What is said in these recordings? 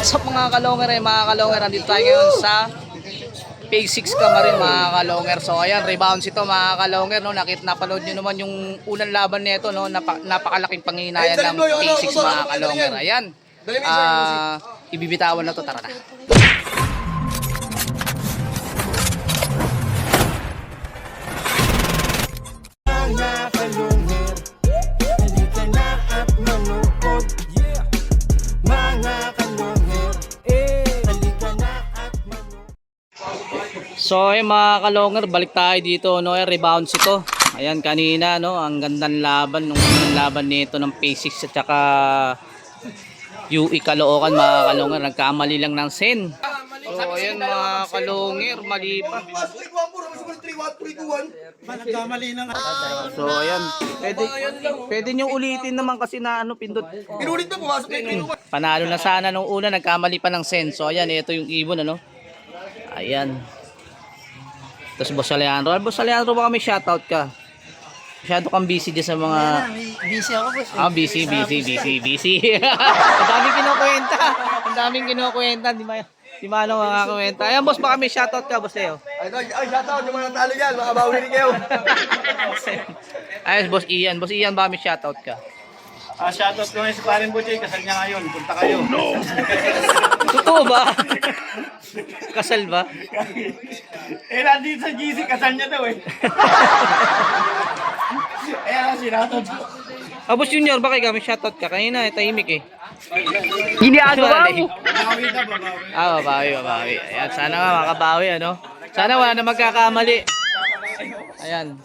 What's up mga kalonger mga kalonger, nandito tayo ngayon sa Phase 6 Camarin mga kalonger. So ayan, rebounds ito mga kalonger, no? Napanood nyo naman yung unang laban nito, no? Napakalaking panghihinayang ng Phase 6 mga kalonger. Ayan, ibibitawan na to, tara na. So ay mga kalonger, balik tayo dito, no? Rebounds ito. Ayan kanina, no? Ang gandang laban nung laban nito ng Phase 6 at saka UE Caloocan mga kalonger, nagkamali lang ng sen. So ayan mga kalonger, mali pa. So ayan, pwede nyo ulitin naman kasi na ano pindot. Pinulit na pumasok na yung Panalo na sana nung una, nagkamali pa ng sen. So ayan, ito yung ibon, ano? Ayan. Tapos Boss Alejandro, baka may shoutout ka. Masyado kang busy dyan sa mga... Busy ako, boss. Busy. Ang daming kinukwenta. Di maano mga kwenta. Ayan, boss, baka may shoutout ka, boss, Leo. Ay, shoutout yung mga natalo dyan. Mga bawi rin kayo. Ayan, boss Ian, baka may shoutout ka. Shoutout ko ngayon si Parin Butchie, kasal niya ngayon. Punta kayo. No! Totoo ba? Kasal ba? Nandito sa GC, kasal niya daw eh. Ayan ang sinoutout ko. Boss Junior, baka may shoutout ka? Kanina, tahimik eh. Ginagawa mo. Babawi na, babawi. Babawi. Ayan, sana nga makabawi, ano? Sana wala na magkakamali. Ayan.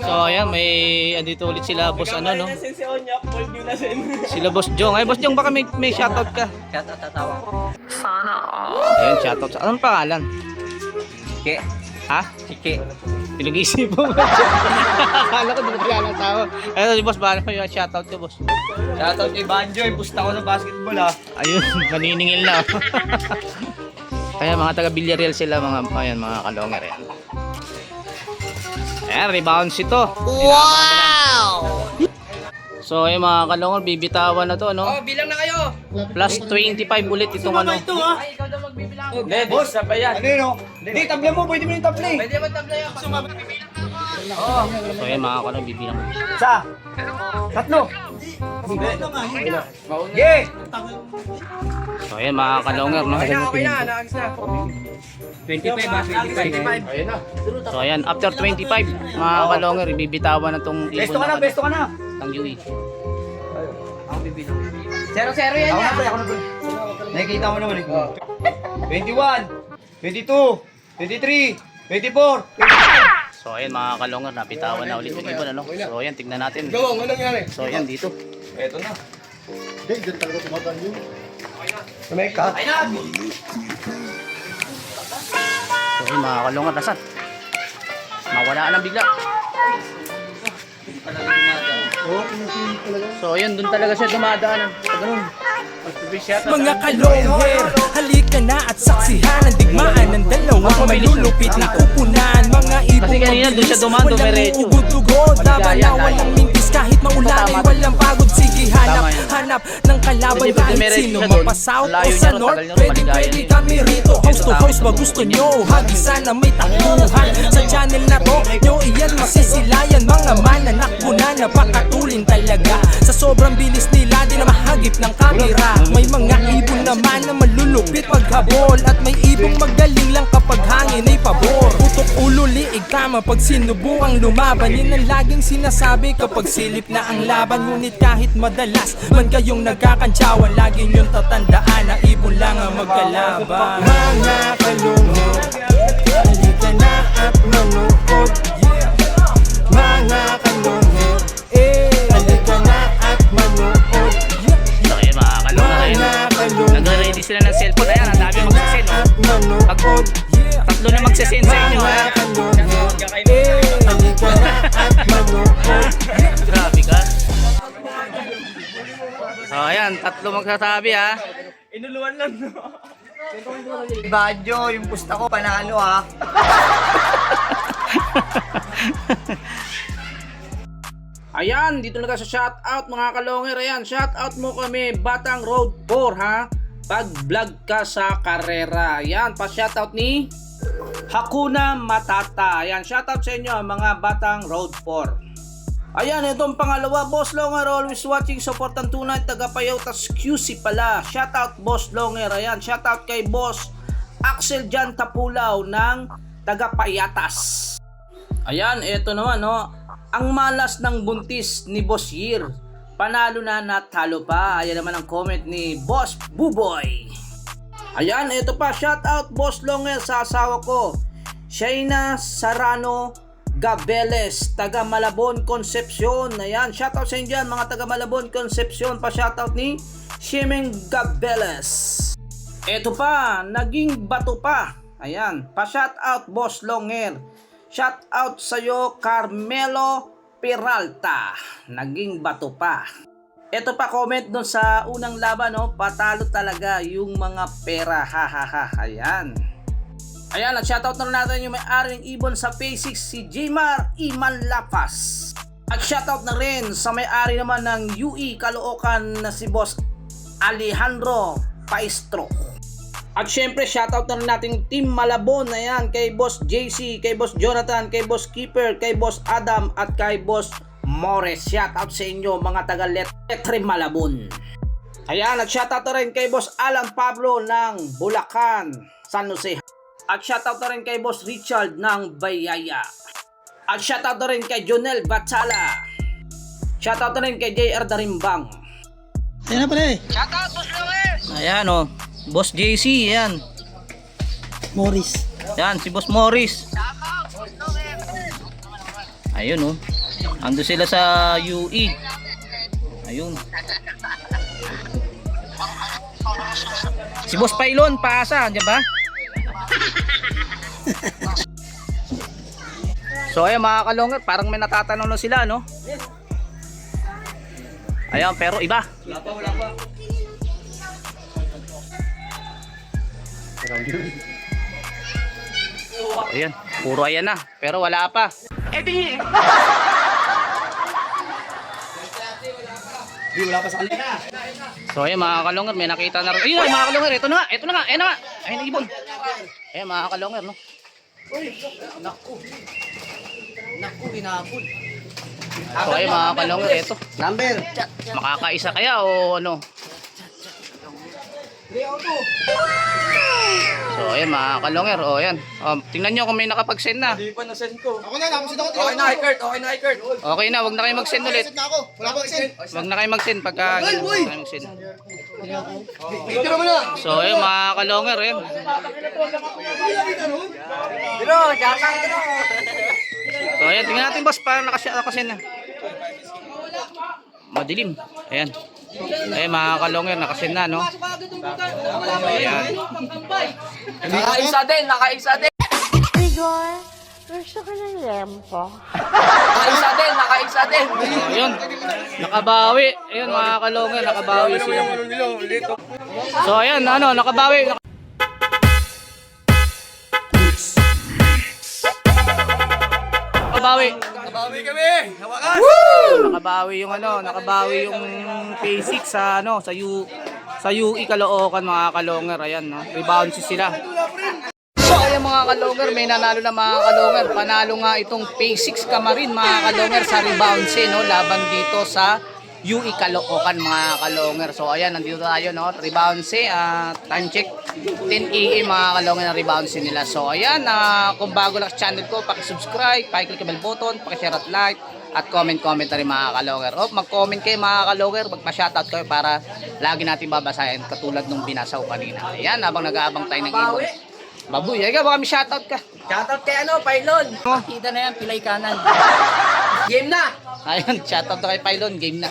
So ayan, andito ulit sila boss no? Sila boss Jong. Ay boss Jong, baka may shoutout ka. Shoutout tatawa ko. Ayun, shoutout. Anong pangalan? Chike. Ha? Chike. Pinag-isip mo. Akala ko di mo kilala ang tao. Ayun si boss, baka may shoutout ka boss. Shoutout kay Banjoy, pusta ko sa basketball ha. Ayun, maniningil na. Kaya mga taga Villarreal sila mga kalonger yan. Ayan, rebounds ito. Wow! So ayun mga kalonger, bibitawan na to, no? Bilang na kayo. Plus 25 ulit itong ano. Ito ha. Hindi, boss, sabay yan. Ano yun o? Hindi, tabla mo, pwede mo yung tabla eh. Pwede ba tabla yan? So ayun mga kalonger, bibilang. Isa. Tatlo. Yeah. So ayun mga kalonger, no? Okay na, naagis na. 25 ba? 25. Ayun na. So ayan, after 25 mga kalonger, ibibitawan na tong Besto ka na, besto ka na. ng UE. Zero yan yan. Ako na, bro. Nakikita mo naman eh. 21, 22, 23, 24, So ayan mga kalongar, napitawan na ulit yung ibon, ano? So ayan, tignan natin. Gawang, anong nangyari? So ayan dito. Eto na. Hindi, dyan talaga tumataan yun. May cut. Ay na! So ayan mga kalongar, nasan? Mawala na bigla. So ayan, dun talaga siya dumadaan. Ganun. Mga kalonger, halika na at saksihan ang digmaan ng dalawang malulupit na kupunan. Mga ibong Kasi kanina doon siya dumaan, walang dumiretso. uugod-ugod, laban na walang mintis kahit maulan ay walang pagod. Sige, hanap ng kalaban kahit sino mapasawt o sa north. Pwede kami rito, host to host ba gusto nyo? Hagi sana may takbuhan sa channel na to. Nyo iyan masisilayan, mga mananakbo na napakatulin talaga. Sa sobrang bilis nila, di na mahagip ng kamera. May mga ibon naman na malulupit paghabol, at may ibong magaling lang kapag hangin ay pabor. Putok ulo, liig tama pag sinubukang lumaban. Yan ang laging sinasabi kapag silip na ang laban. Ngunit kahit madalas man kayong nagkakantsawan, lagi nyong tatandaan na ibon lang ang magkalaban. Mga kalungod, halika na at manood. Mga kalungod, halika na at manood. So ayan mga kalongar, ayun. Nagre-ready sila ng cellphone. Ayan, ang dami magsasend, no? Pag tatlo na magsasend sa inyo, ha? Grabe ka. So ayan, tatlo magsasabi, ha? Inuluan lang no. Badyo, yung pusta ko, panalo ha. Ayan, dito na tayo sa shoutout mga kalonger. Ayan, shoutout mo kami Batang Road 4 ha. Pag vlog ka sa karera. Ayan, pa-shoutout ni Hakuna Matata. Ayan, shoutout sa inyo mga Batang Road 4. Ayan, itong pangalawa, Boss Longer, always watching, supportan tunay, taga Payautas QC pala. Shoutout Boss Longer. Ayan, shoutout kay Boss Axel Jan Tapulaw ng taga Payatas. Ayan, ito naman no. Ang malas ng buntis ni Boss Year. Panalo na natalo pa. Ayan naman ang comment ni Boss Buboy. Ayan, ito pa. Shoutout Boss Longer sa asawa ko, Shaina Sarano Gabeles, taga Malabon, Concepcion. Ayan, shoutout sa inyo dyan, mga taga Malabon, Concepcion. Pa shoutout ni Shimeng Gabeles. Ito pa, naging bato pa. Ayan, pa shoutout Boss Longer. Shoutout sa'yo Carmelo Peralta. Naging bato pa. Ito pa comment dun sa unang laban, no? Patalo talaga yung mga pera. Hahaha. Ayan. Ayan, nag-shoutout na natin yung may-ari ng ibon sa P6, si Jmar Iman Lapas. At shoutout na rin sa may-ari naman ng UE Caloocan na si Boss Alejandro Paistro. At syempre, shoutout na rin natin Team Malabon. Ayan, kay Boss JC, kay Boss Jonathan, kay Boss Keeper, kay Boss Adam, at kay Boss Morris. Shoutout sa inyo mga taga Letre Malabon. Ayan, at shoutout na rin kay Boss Alan Pablo ng Bulacan, San Jose. At shoutout na rin kay Boss Richard ng Bayaya. At shoutout na rin kay Jonel Batala. Shoutout na rin kay JR Darimbang. Ayan na pala eh. Shoutout, Boss Longer! Ayan o, Boss JC, yan. Morris. Yan, si Boss Morris. Ayun o. Ando sila sa UE. Ayun. Si Boss Pailon, paasa, di ba? So ayan mga kalongger, parang may natatanong na sila, no? Ayan, pero iba. Wala pa. Ayan, puro ayan na, pero wala pa. Di, wala pa sa kanila. So ayan mga kalongger, may nakita na rin. Ayun na mga kalongger, ito na nga. Ayun na ibon. Ayan mga kalongger, no? Naku, hinapon. So ayun mga kalongger, ito. Number. Makakaisa kaya o ano? So ayan mga kalongger, o ayan. Tingnan nyo kung may nakapag-send na. Hindi pa na-send ko. Ako na, namusin ako. Okay na, Kurt. Okay na, wag na kayo mag-send ulit. Set na ako. Wala pa send. Wag na kayo mag-send pagka wag na kayo mag-send. Dito naman na. So ayun mga kalongger, ayan. Biro, jatang biro. So ayan, tingnan natin boss, parang nakasend na. Madilim. Ayan. Ayan mga kalongger, nakasend na, no? Ayan. Nakaisa din. Igor, gusto ko ng lempo. Nakaisa din. Ayun. Nakabawi. Ayun mga kalongger, nakabawi sila. So ayan, ano, nakabawi. Nakabawi. Nabawi kami. Hawakan. Nakabawi yung P6 sa ano, sa UE Caloocan mga kalongger. Ayan, no. Rebound sila. So ayan mga kalongger, may nanalo na mga kalongger. Panalo nga itong P6 Camarin mga kalongger sa rebound no, laban dito sa UE Caloocan mga kalongger. So ayan, nandito tayo, no, rebound time check 10 AM mga kalongger na rebound nila. So ayan, kung bago lang sa channel ko, paki-subscribe, paki-click ang bell button, paki-share at like, at comment na rin mga kalongger. Mag-comment kayo mga kalongger, magpa-shoutout kayo para lagi natin babasahin katulad nung binasaw kanina. Ayan, habang nag-aabang tayo ng ibon. Baboy, ay baka may shoutout ka. Shoutout kay Pailon. Kita na yan, pilay kanan. Game na. Ayun, shoutout na kay Pailon, game na.